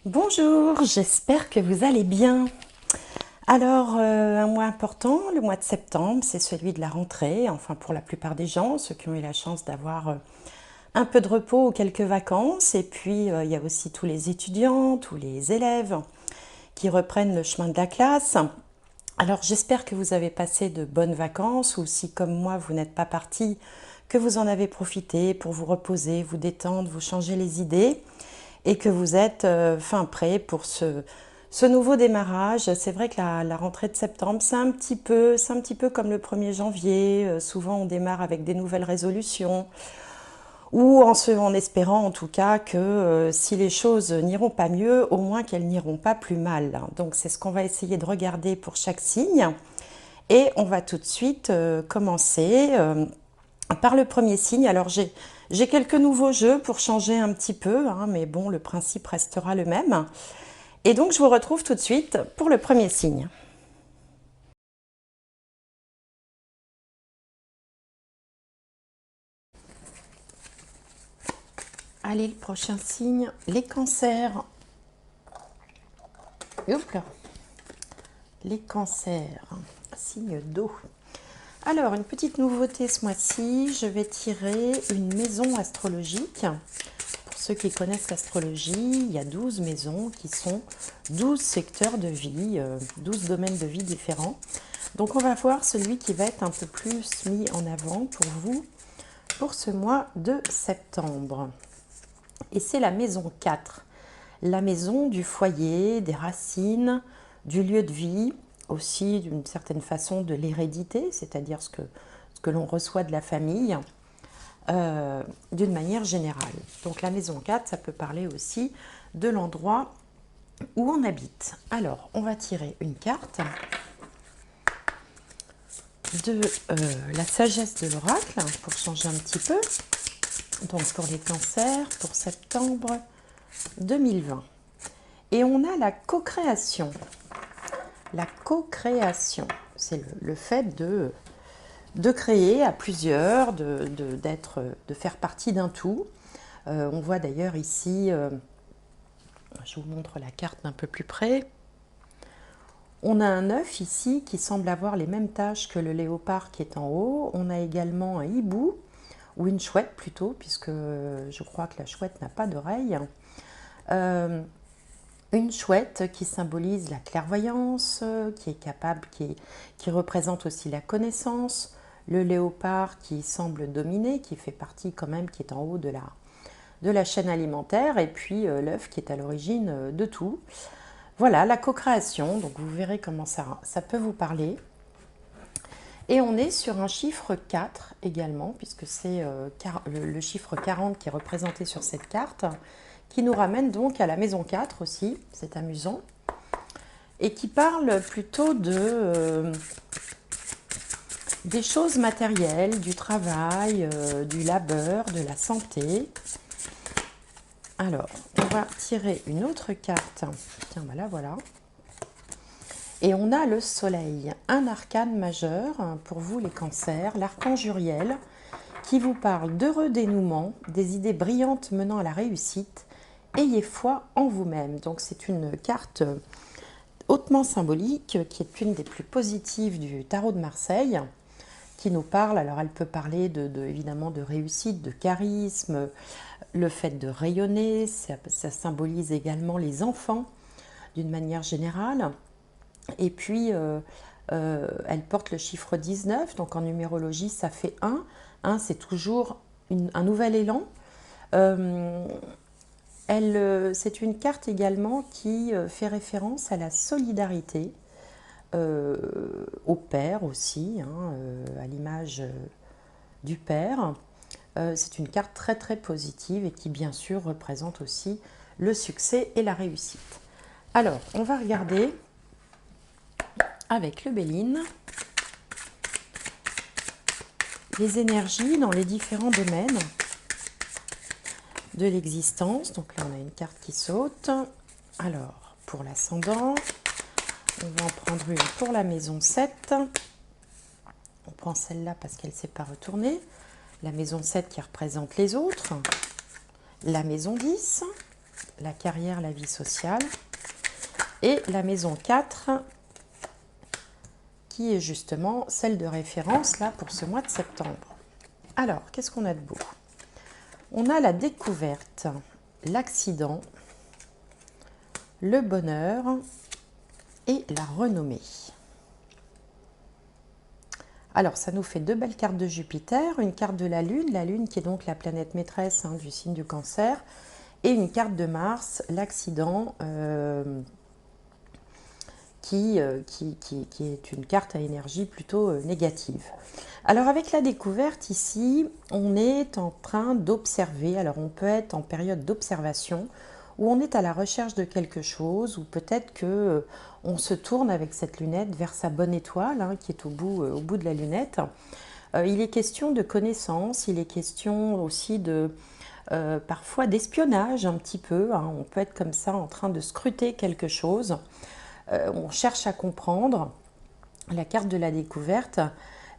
Bonjour, j'espère que vous allez bien. Alors, un mois important, le mois de septembre, c'est celui de la rentrée, enfin pour la plupart des gens, ceux qui ont eu la chance d'avoir un peu de repos ou quelques vacances. Et puis, il y a aussi tous les étudiants, tous les élèves qui reprennent le chemin de la classe. Alors, j'espère que vous avez passé de bonnes vacances ou si, comme moi, vous n'êtes pas parti, que vous en avez profité pour vous reposer, vous détendre, vous changer les idées et que vous êtes fin prêt pour ce nouveau démarrage. C'est vrai que la rentrée de septembre, c'est un petit peu comme le 1er janvier. Souvent, on démarre avec des nouvelles résolutions ou en espérant en tout cas que si les choses n'iront pas mieux, au moins qu'elles n'iront pas plus mal. Donc, c'est ce qu'on va essayer de regarder pour chaque signe. Et on va tout de suite commencer par le premier signe. Alors, j'ai quelques nouveaux jeux pour changer un petit peu, hein, mais bon, le principe restera le même. Et donc, je vous retrouve tout de suite pour le premier signe. Allez, le prochain signe, les cancers. Oups là. Les cancers, signe d'eau. Alors, une petite nouveauté ce mois-ci, je vais tirer une maison astrologique. Pour ceux qui connaissent l'astrologie, il y a 12 maisons qui sont 12 secteurs de vie, 12 domaines de vie différents. Donc on va voir celui qui va être un peu plus mis en avant pour vous pour ce mois de septembre. Et c'est la maison 4, la maison du foyer, des racines, du lieu de vie, aussi d'une certaine façon de l'hérédité, c'est-à-dire ce que l'on reçoit de la famille, d'une manière générale. Donc la maison 4, ça peut parler aussi de l'endroit où on habite. Alors, on va tirer une carte de la sagesse de l'oracle pour changer un petit peu. Donc pour les cancers, pour septembre 2020. Et on a la co-création. La co-création, c'est le fait de créer à plusieurs, de faire partie d'un tout. On voit d'ailleurs ici, je vous montre la carte d'un peu plus près. On a un œuf ici qui semble avoir les mêmes taches que le léopard qui est en haut. On a également un hibou, ou une chouette plutôt, puisque je crois que la chouette n'a pas d'oreille. Une chouette qui symbolise la clairvoyance, qui est capable, qui représente aussi la connaissance. Le léopard qui semble dominer, qui fait partie quand même, qui est en haut de la chaîne alimentaire. Et puis l'œuf qui est à l'origine de tout. Voilà, la co-création. Donc vous verrez comment ça peut vous parler. Et on est sur un chiffre 4 également, puisque c'est le chiffre 40 qui est représenté sur cette carte, qui nous ramène donc à la maison 4 aussi, c'est amusant, et qui parle plutôt des choses matérielles, du travail, du labeur, de la santé. Alors, on va tirer une autre carte. Tiens, ben là, voilà. Et on a le soleil, un arcane majeur pour vous les cancers, l'archange Uriel, qui vous parle d'heureux dénouement, des idées brillantes menant à la réussite. Ayez foi en vous-même. Donc c'est une carte hautement symbolique qui est une des plus positives du tarot de Marseille, qui nous parle, alors elle peut parler évidemment de réussite, de charisme, le fait de rayonner, ça symbolise également les enfants d'une manière générale. Et puis, elle porte le chiffre 19, donc en numérologie, ça fait 1. 1, c'est toujours un nouvel élan. C'est une carte également qui fait référence à la solidarité, au père aussi, hein, à l'image du père. C'est une carte très très positive et qui bien sûr représente aussi le succès et la réussite. Alors, on va regarder avec le Béline les énergies dans les différents domaines de l'existence. Donc là, on a une carte qui saute. Alors, pour l'ascendant, on va en prendre une pour la maison 7. On prend celle-là parce qu'elle ne s'est pas retournée. La maison 7 qui représente les autres. La maison 10. la carrière, la vie sociale. Et la maison 4, qui est justement celle de référence là pour ce mois de septembre. Alors, qu'est-ce qu'on a de beau? On a la découverte, l'accident, le bonheur et la renommée. Alors, ça nous fait deux belles cartes de Jupiter, une carte de la Lune qui est donc la planète maîtresse du signe du Cancer, et une carte de Mars, l'accident, qui est une carte à énergie plutôt négative. Alors, avec la découverte ici, on est en train d'observer. Alors, on peut être en période d'observation, où on est à la recherche de quelque chose, ou peut-être que on se tourne avec cette lunette vers sa bonne étoile, qui est au bout de la lunette. Il est question de connaissance, il est question aussi de parfois d'espionnage un petit peu. On peut être comme ça en train de scruter quelque chose. On cherche à comprendre. La carte de la découverte,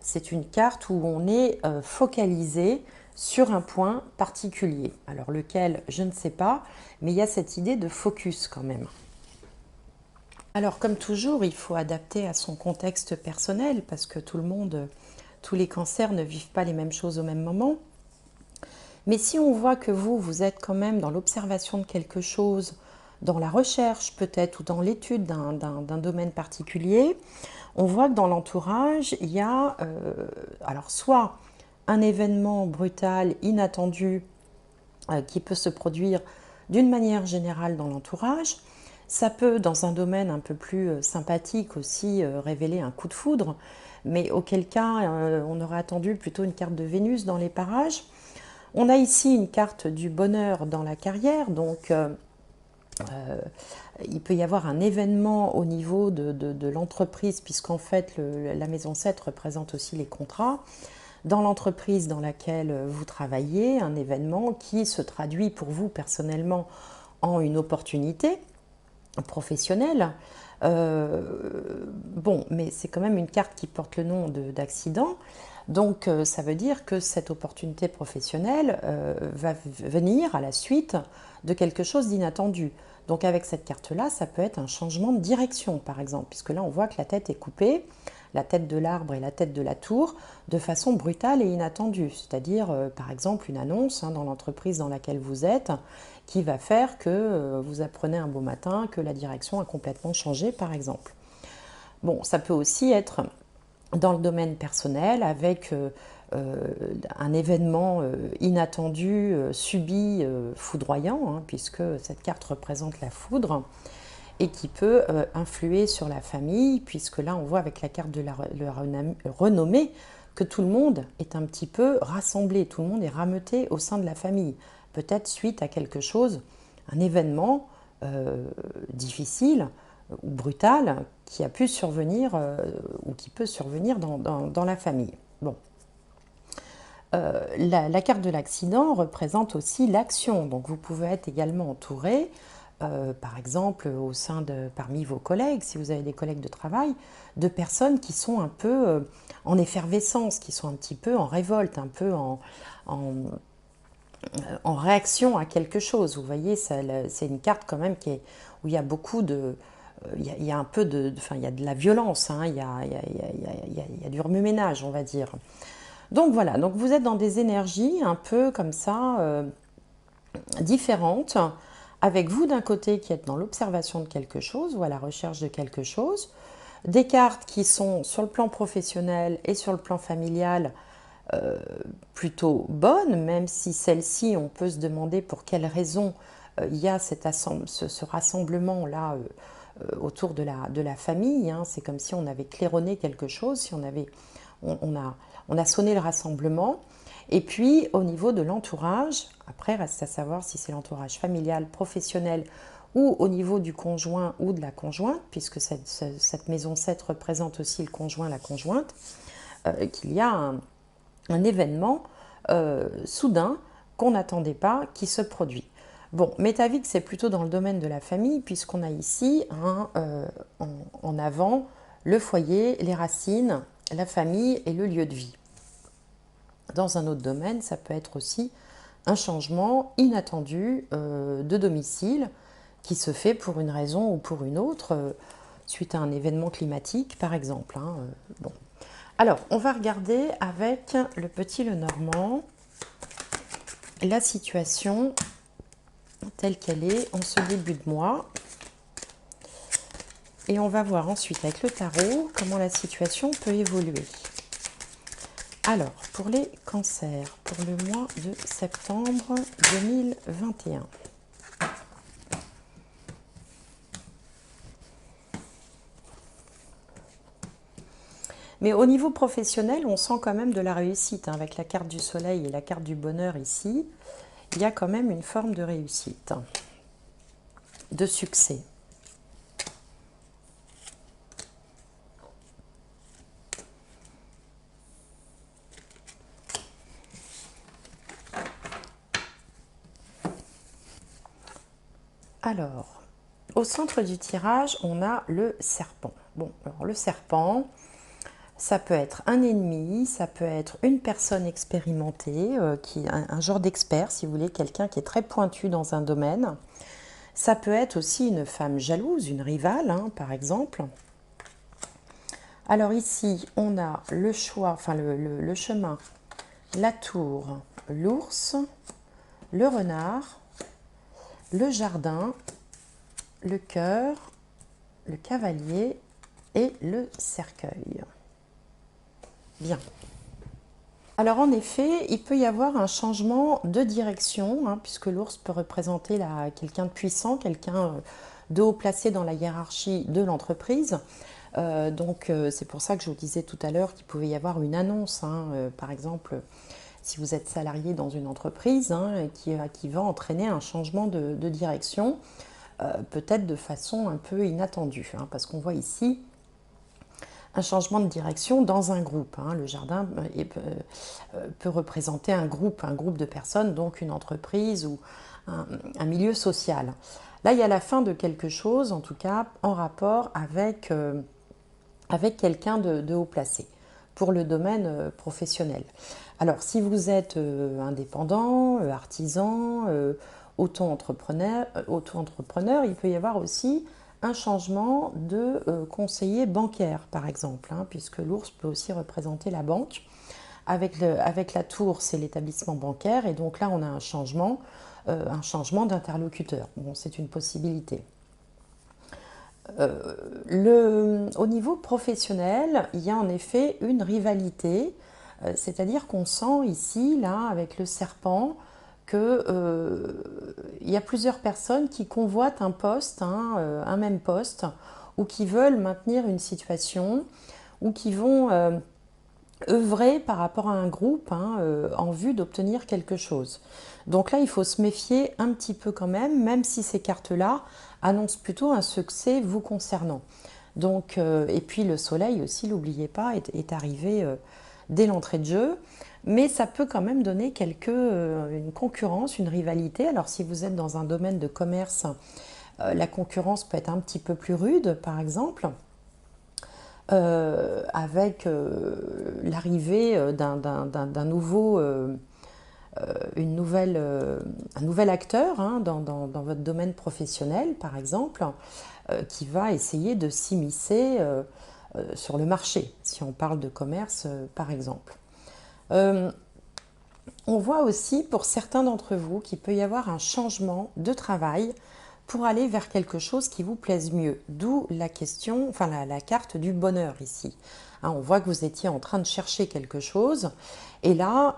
c'est une carte où on est focalisé sur un point particulier. Alors lequel, je ne sais pas, mais il y a cette idée de focus quand même. Alors comme toujours, il faut adapter à son contexte personnel parce que tout le monde, tous les cancers ne vivent pas les mêmes choses au même moment. Mais si on voit que vous êtes quand même dans l'observation de quelque chose, dans la recherche peut-être ou dans l'étude d'un domaine particulier, on voit que dans l'entourage, il y a alors soit un événement brutal, inattendu, qui peut se produire d'une manière générale dans l'entourage. Ça peut, dans un domaine un peu plus sympathique aussi, révéler un coup de foudre, mais auquel cas, on aurait attendu plutôt une carte de Vénus dans les parages. On a ici une carte du bonheur dans la carrière, donc il peut y avoir un événement au niveau de l'entreprise, puisqu'en fait, la maison 7 représente aussi les contrats. Dans l'entreprise dans laquelle vous travaillez, un événement qui se traduit pour vous personnellement en une opportunité professionnelle. Bon, mais c'est quand même une carte qui porte le nom d'accident. Donc, ça veut dire que cette opportunité professionnelle va venir à la suite de quelque chose d'inattendu. Donc, avec cette carte-là, ça peut être un changement de direction, par exemple, puisque là, on voit que la tête est coupée, la tête de l'arbre et la tête de la tour, de façon brutale et inattendue. C'est-à-dire, par exemple, une annonce dans l'entreprise dans laquelle vous êtes, qui va faire que vous apprenez un beau matin que la direction a complètement changé, par exemple. Bon, ça peut aussi être dans le domaine personnel, avec un événement inattendu, subi, foudroyant, puisque cette carte représente la foudre, et qui peut influer sur la famille, puisque là on voit avec la carte de la renommée que tout le monde est un petit peu rassemblé, tout le monde est rameuté au sein de la famille, peut-être suite à quelque chose, un événement difficile ou brutal qui a pu survenir ou qui peut survenir dans la famille. Bon. La carte de l'accident représente aussi l'action, donc vous pouvez être également entouré, par exemple parmi vos collègues, si vous avez des collègues de travail, de personnes qui sont un peu en effervescence, qui sont un petit peu en révolte, un peu en réaction à quelque chose. Vous voyez, c'est une carte quand même où il y a beaucoup de... Il y a un peu il y a de la violence, il y a du remue-ménage, on va dire. Donc voilà, donc vous êtes dans des énergies un peu comme ça, différentes, avec vous d'un côté qui êtes dans l'observation de quelque chose ou à la recherche de quelque chose, des cartes qui sont sur le plan professionnel et sur le plan familial plutôt bonnes, même si celle-ci, on peut se demander pour quelles raisons il y a ce rassemblement-là autour de la famille. C'est comme si on avait claironné quelque chose, si on a sonné le rassemblement. Et puis, au niveau de l'entourage, après, reste à savoir si c'est l'entourage familial, professionnel ou au niveau du conjoint ou de la conjointe, puisque cette maison 7 représente aussi le conjoint, la conjointe, qu'il y a un événement soudain qu'on n'attendait pas qui se produit. Bon, Métavik, c'est plutôt dans le domaine de la famille, puisqu'on a ici en avant le foyer, les racines, la famille et le lieu de vie. Dans un autre domaine, ça peut être aussi un changement inattendu de domicile qui se fait pour une raison ou pour une autre, suite à un événement climatique par exemple. Bon. Alors, on va regarder avec le petit Lenormand la situation telle qu'elle est en ce début de mois. Et on va voir ensuite avec le tarot comment la situation peut évoluer. Alors, pour les cancers, pour le mois de septembre 2021. Mais au niveau professionnel, on sent quand même de la réussite. Avec la carte du soleil et la carte du bonheur ici, il y a quand même une forme de réussite, de succès. Alors, au centre du tirage, on a le serpent. Bon, alors le serpent, ça peut être un ennemi, ça peut être une personne expérimentée, un genre d'expert, si vous voulez, quelqu'un qui est très pointu dans un domaine. Ça peut être aussi une femme jalouse, une rivale, par exemple. Alors ici, on a le choix, enfin le chemin, la tour, l'ours, le renard, le jardin, le cœur, le cavalier et le cercueil. Bien. Alors en effet, il peut y avoir un changement de direction, puisque l'ours peut représenter quelqu'un de puissant, quelqu'un de haut placé dans la hiérarchie de l'entreprise. Donc c'est pour ça que je vous disais tout à l'heure qu'il pouvait y avoir une annonce, par exemple, si vous êtes salarié dans une entreprise, qui va entraîner un changement de direction, peut-être de façon un peu inattendue, parce qu'on voit ici un changement de direction dans un groupe. Le jardin peut représenter un groupe de personnes, donc une entreprise ou un milieu social. Là, il y a la fin de quelque chose, en tout cas en rapport avec quelqu'un de haut placé pour le domaine professionnel. Alors, si vous êtes indépendant, artisan, auto-entrepreneur, il peut y avoir aussi un changement de conseiller bancaire, par exemple, puisque l'ours peut aussi représenter la banque. Avec la tour, c'est l'établissement bancaire, et donc là, on a un changement d'interlocuteur. Bon, c'est une possibilité. Au niveau professionnel, il y a en effet une rivalité, c'est-à-dire qu'on sent ici, là, avec le serpent, qu'il y a plusieurs personnes qui convoitent un poste, un même poste, ou qui veulent maintenir une situation, ou qui vont œuvrer par rapport à un groupe en vue d'obtenir quelque chose. Donc là, il faut se méfier un petit peu quand même si ces cartes-là annoncent plutôt un succès vous concernant. Donc, et puis le soleil aussi, n'oubliez pas, est arrivé dès l'entrée de jeu. Mais ça peut quand même donner une concurrence, une rivalité. Alors si vous êtes dans un domaine de commerce, la concurrence peut être un petit peu plus rude, par exemple. Avec l'arrivée d'un nouveau, un nouvel acteur dans votre domaine professionnel, par exemple, qui va essayer de s'immiscer sur le marché, si on parle de commerce, par exemple. On voit aussi pour certains d'entre vous qu'il peut y avoir un changement de travail pour aller vers quelque chose qui vous plaise mieux. D'où la question, enfin la carte du bonheur ici. On voit que vous étiez en train de chercher quelque chose. Et là,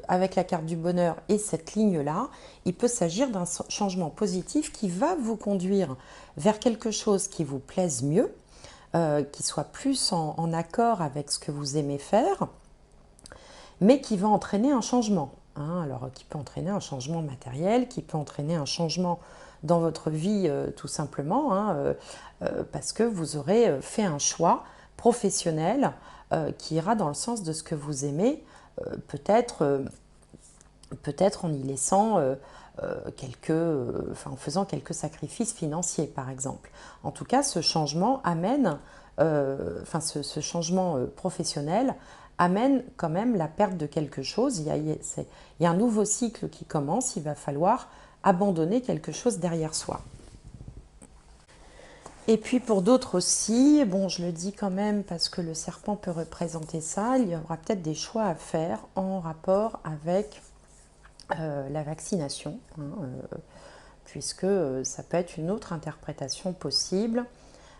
avec la carte du bonheur et cette ligne-là, il peut s'agir d'un changement positif qui va vous conduire vers quelque chose qui vous plaise mieux, qui soit plus en accord avec ce que vous aimez faire, mais qui va entraîner un changement. Alors, qui peut entraîner un changement matériel, qui peut entraîner un changement dans votre vie tout simplement, parce que vous aurez fait un choix professionnel qui ira dans le sens de ce que vous aimez, peut-être en y laissant en faisant quelques sacrifices financiers par exemple. En tout cas, ce changement amène, ce changement professionnel amène quand même la perte de quelque chose. Il y a un nouveau cycle qui commence, il va falloir abandonner quelque chose derrière soi. Et puis pour d'autres aussi, bon, je le dis quand même parce que le serpent peut représenter ça, il y aura peut-être des choix à faire en rapport avec la vaccination, hein, puisque ça peut être une autre interprétation possible,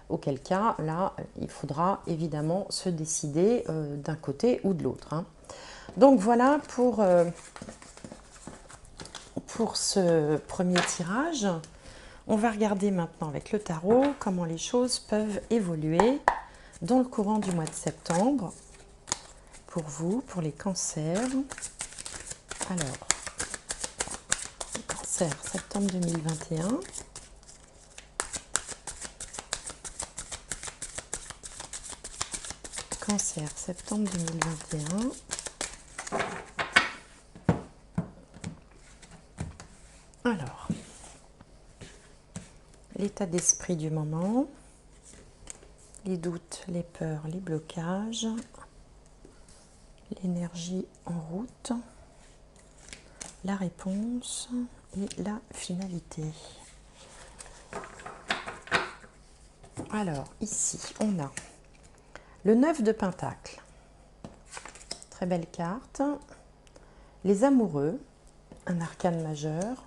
auquel cas, là, il faudra évidemment se décider d'un côté ou de l'autre, hein. Donc voilà pour ce premier tirage. On va regarder maintenant avec le tarot comment les choses peuvent évoluer dans le courant du mois de septembre pour vous, pour les cancers. Alors, cancer, septembre 2021. Cancer, septembre 2021. Alors, l'état d'esprit du moment, les doutes, les peurs, les blocages, l'énergie en route, la réponse et la finalité. Alors, ici, on a le 9 de Pentacle, très belle carte, les amoureux, un arcane majeur,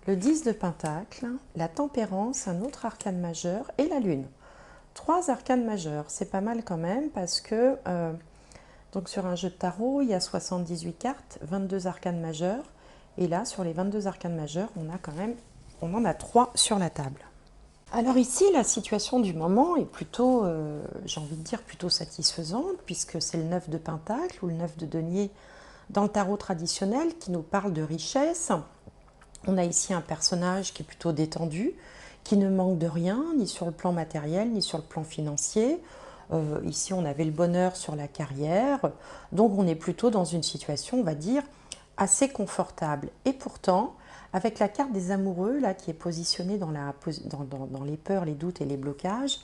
le 10 de Pentacle, la tempérance, un autre arcane majeur et la lune. 3 arcanes majeurs, c'est pas mal quand même parce que donc sur un jeu de tarot, il y a 78 cartes, 22 arcanes majeurs et là sur les 22 arcanes majeurs, on en a 3 sur la table. Alors ici, la situation du moment est plutôt, j'ai envie de dire, plutôt satisfaisante puisque c'est le 9 de Pentacle ou le 9 de denier dans le tarot traditionnel qui nous parle de richesse. On a ici un personnage qui est plutôt détendu, qui ne manque de rien, ni sur le plan matériel, ni sur le plan financier. Ici, on avait le bonheur sur la carrière. Donc, on est plutôt dans une situation, on va dire, assez confortable. Et pourtant, avec la carte des amoureux, là, qui est positionnée dans les peurs, les doutes et les blocages,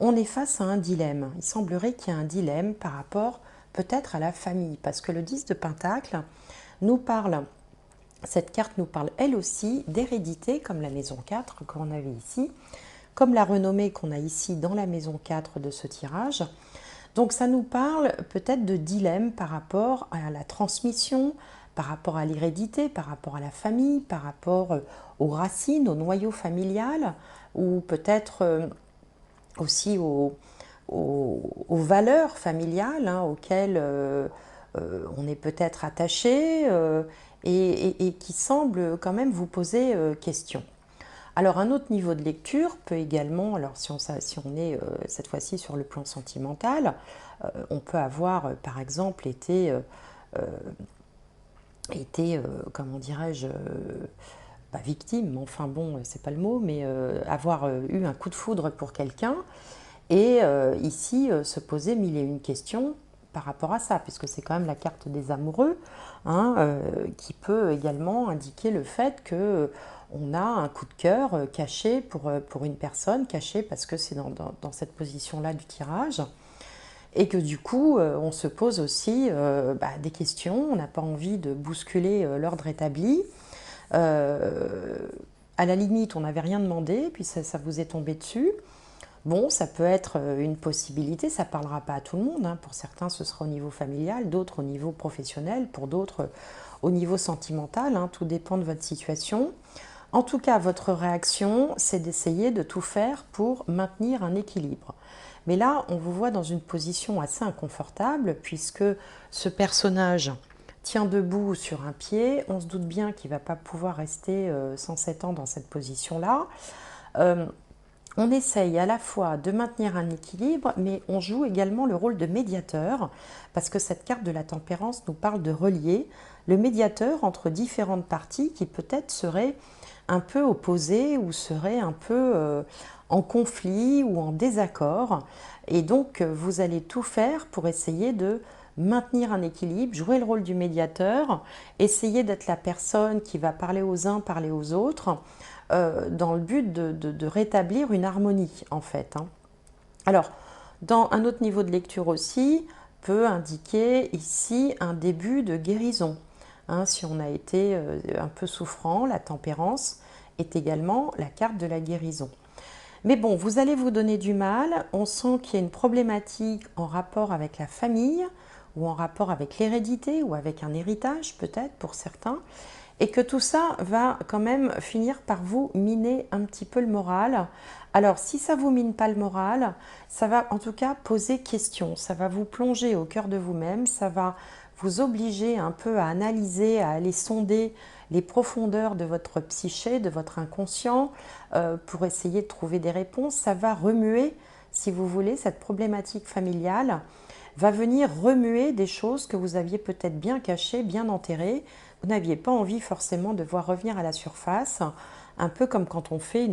on est face à un dilemme. Il semblerait qu'il y ait un dilemme par rapport peut-être à la famille. Parce que le 10 de Pentacle nous parle... Cette carte nous parle elle aussi d'hérédité, comme la maison 4 qu'on avait ici, comme la renommée qu'on a ici dans la maison 4 de ce tirage. Donc ça nous parle peut-être de dilemme par rapport à la transmission, par rapport à l'hérédité, par rapport à la famille, par rapport aux racines, au noyau familial, ou peut-être aussi aux valeurs familiales, hein, auxquelles on est peut-être attaché, et qui semble quand même vous poser question. Alors un autre niveau de lecture peut également, alors si on est cette fois-ci sur le plan sentimental, on peut avoir par exemple été comment dirais-je, pas victime, enfin bon, c'est pas le mot, mais avoir eu un coup de foudre pour quelqu'un et ici se poser mille et une questions par rapport à ça, puisque c'est quand même la carte des amoureux, hein, qui peut également indiquer le fait que on a un coup de cœur caché pour une personne, caché parce que c'est dans cette position-là du tirage, et que du coup, on se pose aussi des questions, on n'a pas envie de bousculer l'ordre établi. À la limite, on n'avait rien demandé, puis ça vous est tombé dessus. Bon, ça peut être une possibilité, ça ne parlera pas à tout le monde, hein. Pour certains, ce sera au niveau familial, d'autres au niveau professionnel, pour d'autres au niveau sentimental, hein. Tout dépend de votre situation. En tout cas, votre réaction, c'est d'essayer de tout faire pour maintenir un équilibre. Mais là, on vous voit dans une position assez inconfortable, puisque ce personnage tient debout sur un pied. On se doute bien qu'il ne va pas pouvoir rester 107 ans dans cette position-là. On essaye à la fois de maintenir un équilibre, mais on joue également le rôle de médiateur, parce que cette carte de la tempérance nous parle de relier le médiateur entre différentes parties qui peut-être seraient un peu opposées ou seraient un peu en conflit ou en désaccord. Et donc, vous allez tout faire pour essayer de maintenir un équilibre, jouer le rôle du médiateur, essayer d'être la personne qui va parler aux uns, parler aux autres, dans le but de rétablir une harmonie, en fait, hein. Alors, dans un autre niveau de lecture aussi, peut indiquer ici un début de guérison. Hein, si on a été un peu souffrant, la tempérance est également la carte de la guérison. Mais bon, vous allez vous donner du mal, on sent qu'il y a une problématique en rapport avec la famille, ou en rapport avec l'hérédité, ou avec un héritage peut-être pour certains, et que tout ça va quand même finir par vous miner un petit peu le moral. Alors, si ça ne vous mine pas le moral, ça va en tout cas poser question, ça va vous plonger au cœur de vous-même, ça va vous obliger un peu à analyser, à aller sonder les profondeurs de votre psyché, de votre inconscient, pour essayer de trouver des réponses. Ça va remuer, si vous voulez, cette problématique familiale, va venir remuer des choses que vous aviez peut-être bien cachées, bien enterrées. Vous n'aviez pas envie forcément de voir revenir à la surface, un peu comme quand on fait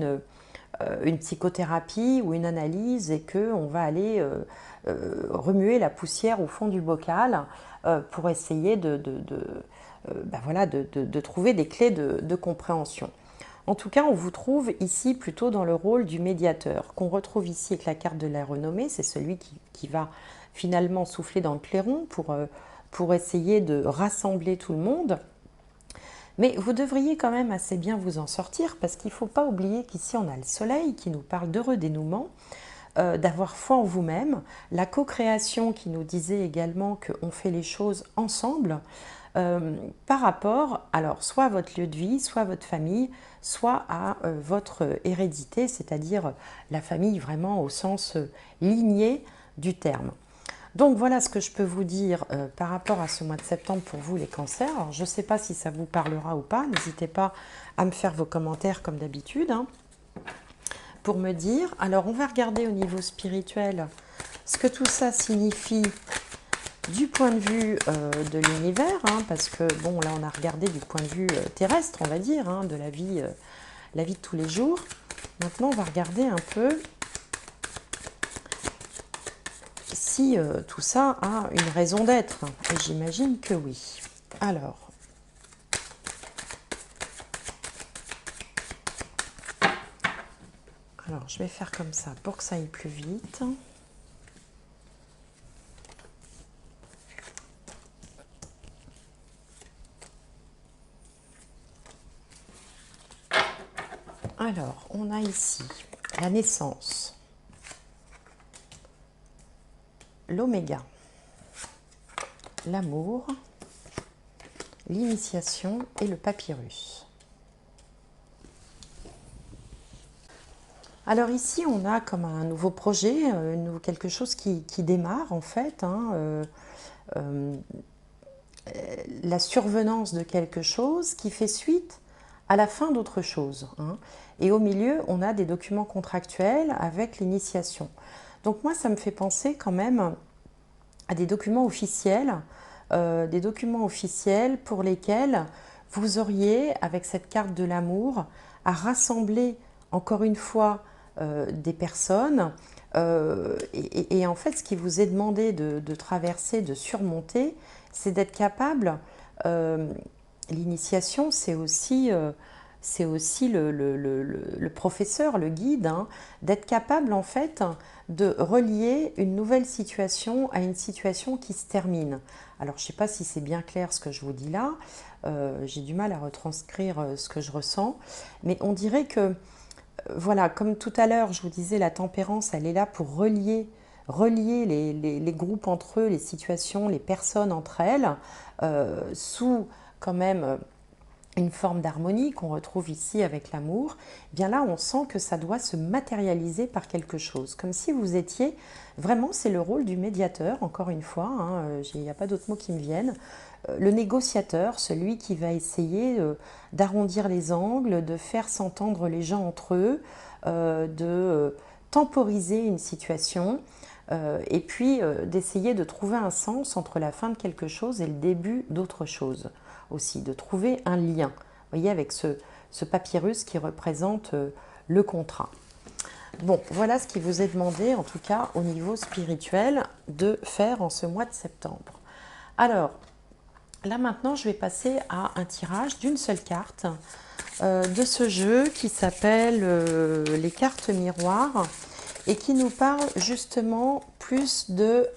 une psychothérapie ou une analyse et qu'on va aller remuer la poussière au fond du bocal pour essayer voilà, de trouver des clés de compréhension. En tout cas, on vous trouve ici plutôt dans le rôle du médiateur, qu'on retrouve ici avec la carte de la renommée. C'est celui qui va finalement souffler dans le clairon pour essayer de rassembler tout le monde. Mais vous devriez quand même assez bien vous en sortir, parce qu'il ne faut pas oublier qu'ici on a le soleil qui nous parle d'heureux dénouement, d'avoir foi en vous-même, la co-création qui nous disait également qu'on fait les choses ensemble, par rapport, alors, soit à votre lieu de vie, soit à votre famille, soit à votre hérédité, c'est-à-dire la famille vraiment au sens ligné du terme. Donc voilà ce que je peux vous dire par rapport à ce mois de septembre pour vous les cancers. Alors, je ne sais pas si ça vous parlera ou pas, n'hésitez pas à me faire vos commentaires comme d'habitude, hein, pour me dire. Alors on va regarder au niveau spirituel ce que tout ça signifie du point de vue de l'univers, hein, parce que bon, là on a regardé du point de vue terrestre, on va dire, hein, de la vie de tous les jours. Maintenant on va regarder un peu si tout ça a une raison d'être, et j'imagine que oui. Alors, je vais faire comme ça pour que ça aille plus vite. Alors, on a ici la naissance, l'oméga, l'amour, l'initiation et le papyrus. Alors ici, on a comme un nouveau projet, quelque chose qui démarre en fait, hein, la survenance de quelque chose qui fait suite à la fin d'autre chose, hein. Et au milieu, on a des documents contractuels avec l'initiation. Donc moi, ça me fait penser quand même à des documents officiels pour lesquels vous auriez, avec cette carte de l'amour, à rassembler encore une fois des personnes, et en fait, ce qui vous est demandé de traverser, de surmonter, c'est d'être capable, l'initiation, c'est aussi le professeur, le guide, hein, d'être capable en fait de relier une nouvelle situation à une situation qui se termine. Alors je ne sais pas si c'est bien clair ce que je vous dis là, j'ai du mal à retranscrire ce que je ressens, mais on dirait que, voilà, comme tout à l'heure je vous disais, la tempérance, elle est là pour relier les groupes entre eux, les situations, les personnes entre elles, sous quand même une forme d'harmonie qu'on retrouve ici avec l'amour. Bien là, on sent que ça doit se matérialiser par quelque chose, comme si vous étiez, vraiment, c'est le rôle du médiateur, encore une fois, hein, il n'y a pas d'autres mots qui me viennent, le négociateur, celui qui va essayer d'arrondir les angles, de faire s'entendre les gens entre eux, de temporiser une situation, et puis d'essayer de trouver un sens entre la fin de quelque chose et le début d'autre chose aussi, de trouver un lien, vous voyez, avec ce papyrus qui représente le contrat. Bon, voilà ce qui vous est demandé, en tout cas au niveau spirituel, de faire en ce mois de septembre. Alors, là maintenant, je vais passer à un tirage d'une seule carte de ce jeu qui s'appelle les cartes miroirs, et qui nous parle justement plus de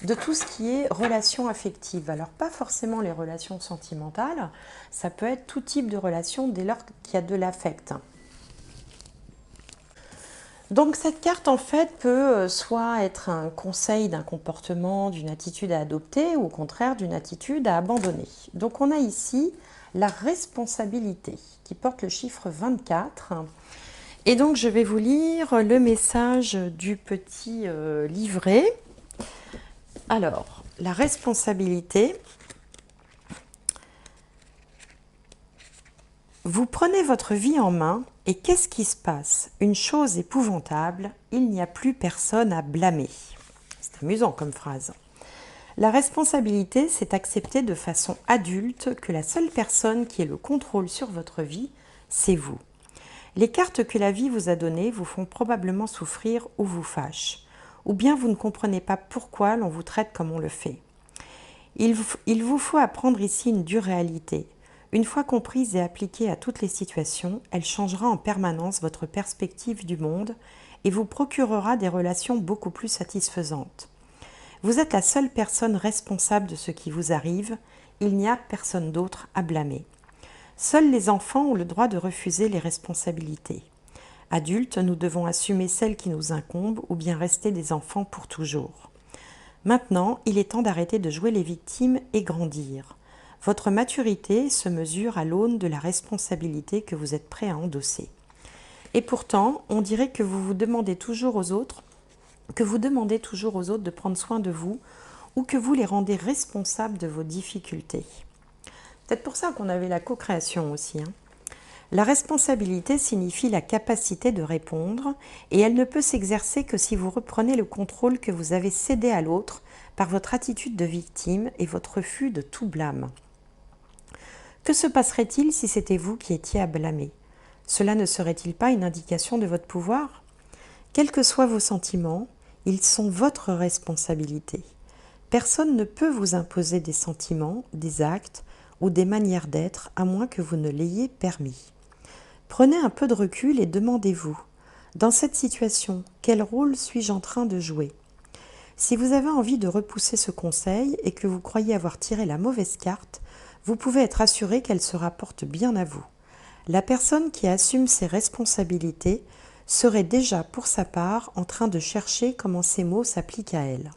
de tout ce qui est relations affectives. Alors pas forcément les relations sentimentales, ça peut être tout type de relation dès lors qu'il y a de l'affect. Donc cette carte en fait peut soit être un conseil d'un comportement, d'une attitude à adopter ou au contraire d'une attitude à abandonner. Donc on a ici la responsabilité qui porte le chiffre 24. Et donc je vais vous lire le message du petit livret. Alors, la responsabilité. Vous prenez votre vie en main et qu'est-ce qui se passe? Une chose épouvantable, il n'y a plus personne à blâmer. C'est amusant comme phrase. La responsabilité, c'est accepter de façon adulte que la seule personne qui ait le contrôle sur votre vie, c'est vous. Les cartes que la vie vous a données vous font probablement souffrir ou vous fâchent, ou bien vous ne comprenez pas pourquoi l'on vous traite comme on le fait. Il vous faut apprendre ici une dure réalité. Une fois comprise et appliquée à toutes les situations, elle changera en permanence votre perspective du monde et vous procurera des relations beaucoup plus satisfaisantes. Vous êtes la seule personne responsable de ce qui vous arrive, il n'y a personne d'autre à blâmer. Seuls les enfants ont le droit de refuser les responsabilités. Adultes, nous devons assumer celles qui nous incombent ou bien rester des enfants pour toujours. Maintenant, il est temps d'arrêter de jouer les victimes et grandir. Votre maturité se mesure à l'aune de la responsabilité que vous êtes prêt à endosser. Et pourtant, on dirait que vous demandez toujours aux autres de prendre soin de vous ou que vous les rendez responsables de vos difficultés. C'est pour ça qu'on avait la co-création aussi. La responsabilité signifie la capacité de répondre et elle ne peut s'exercer que si vous reprenez le contrôle que vous avez cédé à l'autre par votre attitude de victime et votre refus de tout blâme. Que se passerait-il si c'était vous qui étiez à blâmer? Cela ne serait-il pas une indication de votre pouvoir? Quels que soient vos sentiments, ils sont votre responsabilité. Personne ne peut vous imposer des sentiments, des actes ou des manières d'être à moins que vous ne l'ayez permis. Prenez un peu de recul et demandez-vous, dans cette situation, quel rôle suis-je en train de jouer? Si vous avez envie de repousser ce conseil et que vous croyez avoir tiré la mauvaise carte, vous pouvez être assuré qu'elle se rapporte bien à vous. La personne qui assume ses responsabilités serait déjà pour sa part en train de chercher comment ces mots s'appliquent à elle.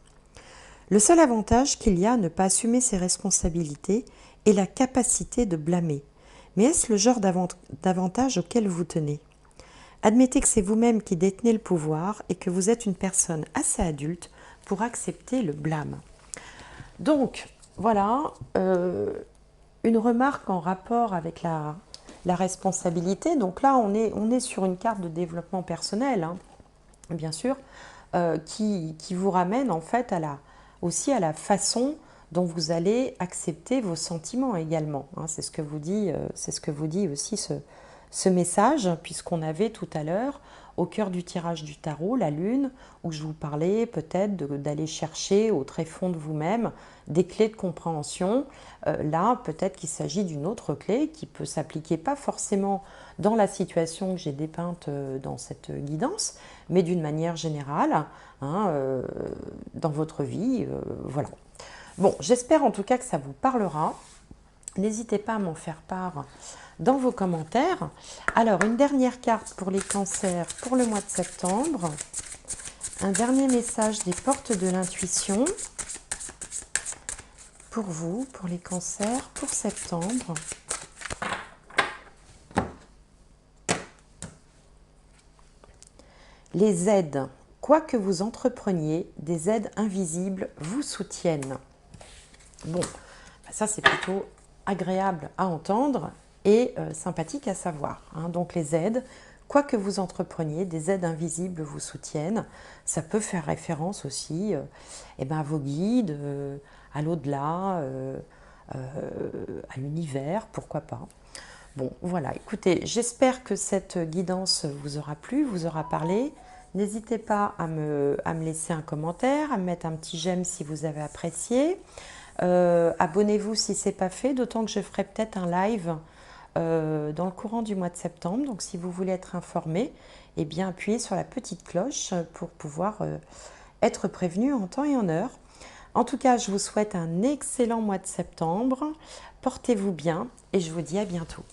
Le seul avantage qu'il y a à ne pas assumer ses responsabilités est la capacité de blâmer. Mais est-ce le genre d'avantage auquel vous tenez? Admettez que c'est vous-même qui détenez le pouvoir et que vous êtes une personne assez adulte pour accepter le blâme. Donc, voilà, une remarque en rapport avec la responsabilité. Donc là, on est sur une carte de développement personnel, bien sûr, qui vous ramène en fait aussi à la façon dont vous allez accepter vos sentiments également. C'est ce que vous dit aussi ce message, puisqu'on avait tout à l'heure, au cœur du tirage du tarot, la lune, où je vous parlais peut-être d'aller chercher au tréfonds de vous-même des clés de compréhension. Là, peut-être qu'il s'agit d'une autre clé qui peut s'appliquer pas forcément dans la situation que j'ai dépeinte dans cette guidance, mais d'une manière générale, dans votre vie, voilà. Bon, j'espère en tout cas que ça vous parlera. N'hésitez pas à m'en faire part dans vos commentaires. Alors, une dernière carte pour les cancers pour le mois de septembre. Un dernier message des portes de l'intuition pour vous, pour les cancers, pour septembre. Les aides. Quoi que vous entrepreniez, des aides invisibles vous soutiennent. Bon, ça c'est plutôt agréable à entendre et sympathique à savoir. Donc les aides, quoi que vous entrepreniez, des aides invisibles vous soutiennent. Ça peut faire référence aussi à vos guides, à l'au-delà, à l'univers, pourquoi pas. Bon, voilà, écoutez, j'espère que cette guidance vous aura plu, vous aura parlé. N'hésitez pas à me laisser un commentaire, à me mettre un petit j'aime si vous avez apprécié. Abonnez-vous si ce n'est pas fait, d'autant que je ferai peut-être un live dans le courant du mois de septembre. Donc si vous voulez être informé, eh bien appuyez sur la petite cloche pour pouvoir être prévenu en temps et en heure. En tout cas, je vous souhaite un excellent mois de septembre. Portez-vous bien et je vous dis à bientôt.